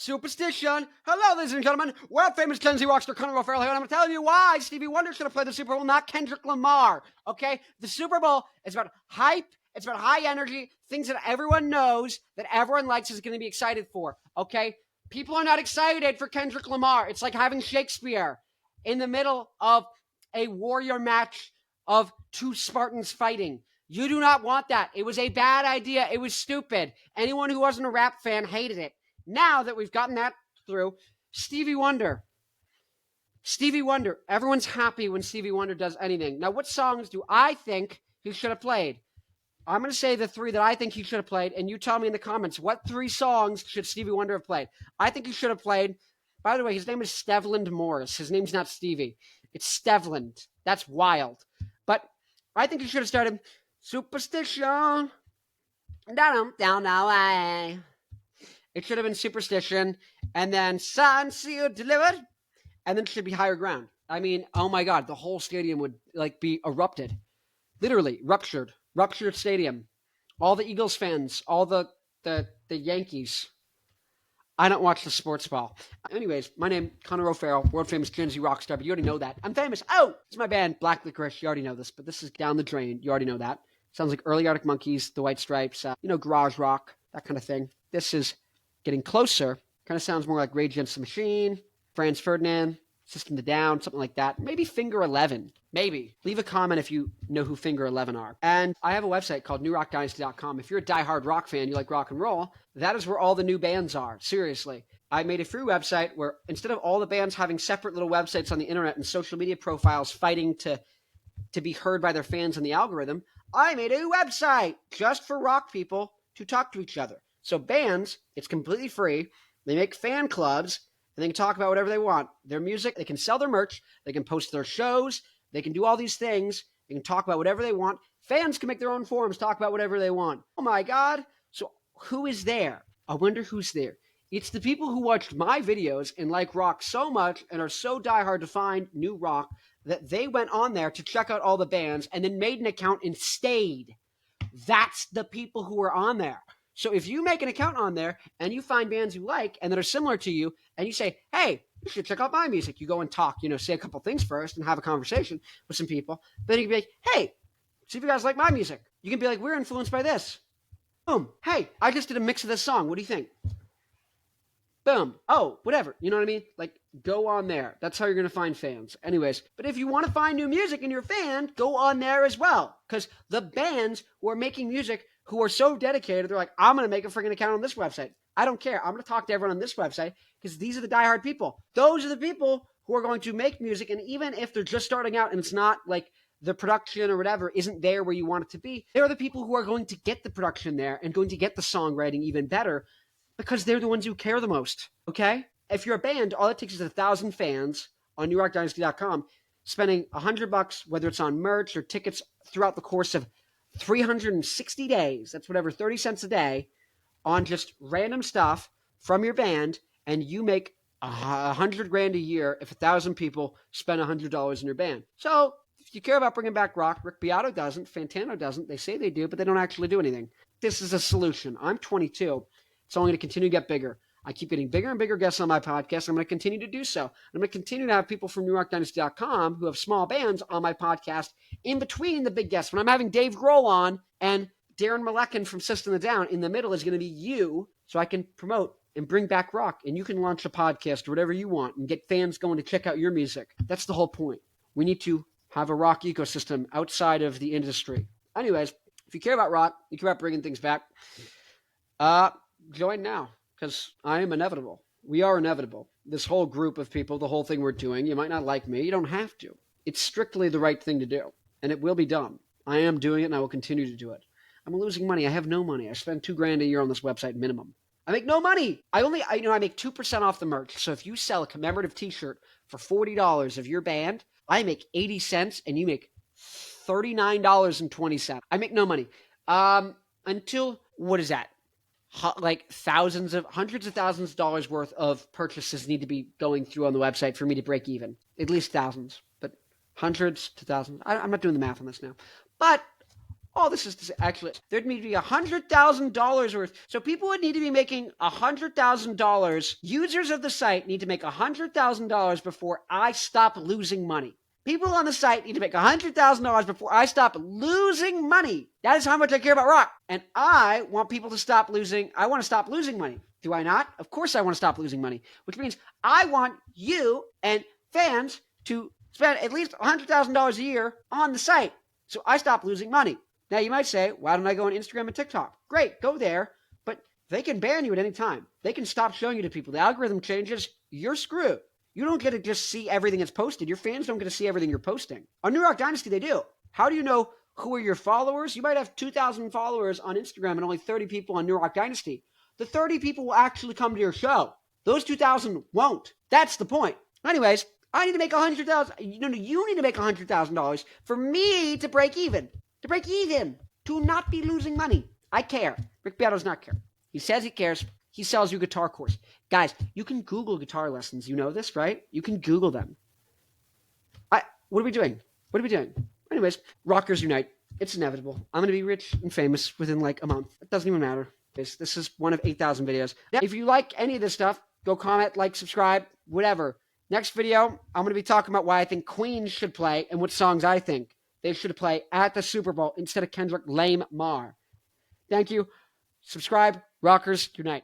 Superstition. Hello, ladies and gentlemen. World famous Gen Z rockstar Farrell here, and I'm telling you why Stevie Wonder should have played the Super Bowl, not Kendrick Lamar. Okay? The Super Bowl is about hype. It's about high energy, things that everyone knows, that everyone likes, is going to be excited for. Okay? People are not excited for Kendrick Lamar. It's like having Shakespeare in the middle of a warrior match of two Spartans fighting. You do not want that. It was a bad idea. It was stupid. Anyone who wasn't a rap fan hated it. Now that we've gotten that through, Stevie Wonder. Stevie Wonder. Everyone's happy when Stevie Wonder does anything. Now, what songs do I think he should have played? I'm going to say the three that I think he should have played, and you tell me in the comments, what three songs should Stevie Wonder have played? I think he should have played, by the way, his name is Stevland Morris. His name's not Stevie. It's Stevland. That's wild. But I think he should have started, Superstition, down the way. It should have been Superstition, and then Signed, Sealed, Delivered, and then it should be Higher Ground. I mean, oh my God, the whole stadium would be erupted. Literally, ruptured stadium. All the Eagles fans, all the Yankees. I don't watch the sports ball. Anyways, my name, Farrell, world famous Gen Z rock star, but you already know that. I'm famous. Oh, this is my band, Black Licorice. You already know this, but this is Down the Drain. You already know that. Sounds like early Arctic Monkeys, the White Stripes, garage rock, that kind of thing. This is Getting Closer. Kind of sounds more like Rage Against the Machine, Franz Ferdinand, System of a Down, something like that. Maybe Finger 11. Maybe. Leave a comment if you know who Finger 11 are. And I have a website called newrockdynasty.com. If you're a diehard rock fan, you like rock and roll, that is where all the new bands are. Seriously. I made a free website where instead of all the bands having separate little websites on the internet and social media profiles fighting to be heard by their fans in the algorithm, I made a website just for rock people to talk to each other. So bands, it's completely free. They make fan clubs, and they can talk about whatever they want. Their music, they can sell their merch, they can post their shows, they can do all these things, they can talk about whatever they want. Fans can make their own forums, talk about whatever they want. Oh my God. So who is there? I wonder who's there. It's the people who watched my videos and like rock so much and are so diehard to find new rock that they went on there to check out all the bands and then made an account and stayed. That's the people who are on there. So if you make an account on there and you find bands you like and that are similar to you and you say, hey, you should check out my music. You go and talk, say a couple things first and have a conversation with some people. Then you can be like, hey, see if you guys like my music. You can be like, we're influenced by this. Boom. Hey, I just did a mix of this song. What do you think? Boom. Oh, whatever. You know what I mean? Go on there. That's how you're going to find fans. Anyways, but if you want to find new music and you're a fan, go on there as well. Because the bands who are making music, who are so dedicated, they're like, I'm going to make a freaking account on this website. I don't care. I'm going to talk to everyone on this website because these are the diehard people. Those are the people who are going to make music. And even if they're just starting out and it's not like the production or whatever isn't there where you want it to be, they're the people who are going to get the production there and going to get the songwriting even better because they're the ones who care the most. Okay? If you're a band, all it takes is 1,000 fans on newrockdynasty.com spending $100, whether it's on merch or tickets throughout the course of 360 days, that's whatever, 30 cents a day, on just random stuff from your band, and you make $100,000 a year if 1,000 people spend $100 in your band. So if you care about bringing back rock, Rick Beato doesn't, Fantano doesn't. They say they do, but they don't actually do anything. This is a solution. I'm 22. It's only going to continue to get bigger. I keep getting bigger and bigger guests on my podcast. I'm going to continue to do so. I'm going to continue to have people from newrockdynasty.com who have small bands on my podcast in between the big guests. When I'm having Dave Grohl on and Darren Malekin from System of a Down, in the middle is going to be you, so I can promote and bring back rock, and you can launch a podcast or whatever you want and get fans going to check out your music. That's the whole point. We need to have a rock ecosystem outside of the industry. Anyways, if you care about rock, you care about bringing things back, join now. Because I am inevitable. We are inevitable. This whole group of people, the whole thing we're doing, you might not like me. You don't have to. It's strictly the right thing to do. And it will be done. I am doing it and I will continue to do it. I'm losing money. I have no money. I spend $2,000 a year on this website minimum. I make no money. I make 2% off the merch. So if you sell a commemorative t-shirt for $40 of your band, I make 80 cents and you make $39.20. I make no money. Until, what is that? Hundreds of thousands of dollars worth of purchases need to be going through on the website for me to break even. At least thousands, but hundreds to thousands. I'm not doing the math on this now. But All this is to say, actually, there'd need to be $100,000 worth. So people would need to be making $100,000. Users of the site need to make $100,000 before I stop losing money. People on the site need to make $100,000 before I stop losing money. That is how much I care about rock. And I want people to stop losing. I want to stop losing money. Do I not? Of course I want to stop losing money, which means I want you and fans to spend at least $100,000 a year on the site so I stop losing money. Now, you might say, why don't I go on Instagram and TikTok? Great, go there, but they can ban you at any time. They can stop showing you to people. The algorithm changes, you're screwed. You don't get to just see everything that's posted. Your fans don't get to see everything you're posting. On New Rock Dynasty, they do. How do you know who are your followers? You might have 2,000 followers on Instagram and only 30 people on New Rock Dynasty. The 30 people will actually come to your show. Those 2,000 won't. That's the point. Anyways, I need to make $100,000. You need to make $100,000 for me to break even. To break even. To not be losing money. I care. Rick Beato does not care. He says he cares. He sells you a guitar course. Guys, you can Google guitar lessons. You know this, right? You can Google them. What are we doing? What are we doing? Anyways, rockers unite. It's inevitable. I'm going to be rich and famous within like a month. It doesn't even matter. This is one of 8,000 videos. Now, if you like any of this stuff, go comment, like, subscribe, whatever. Next video, I'm going to be talking about why I think Queen should play and what songs I think they should play at the Super Bowl instead of Kendrick Lamar. Thank you. Subscribe. Rockers unite.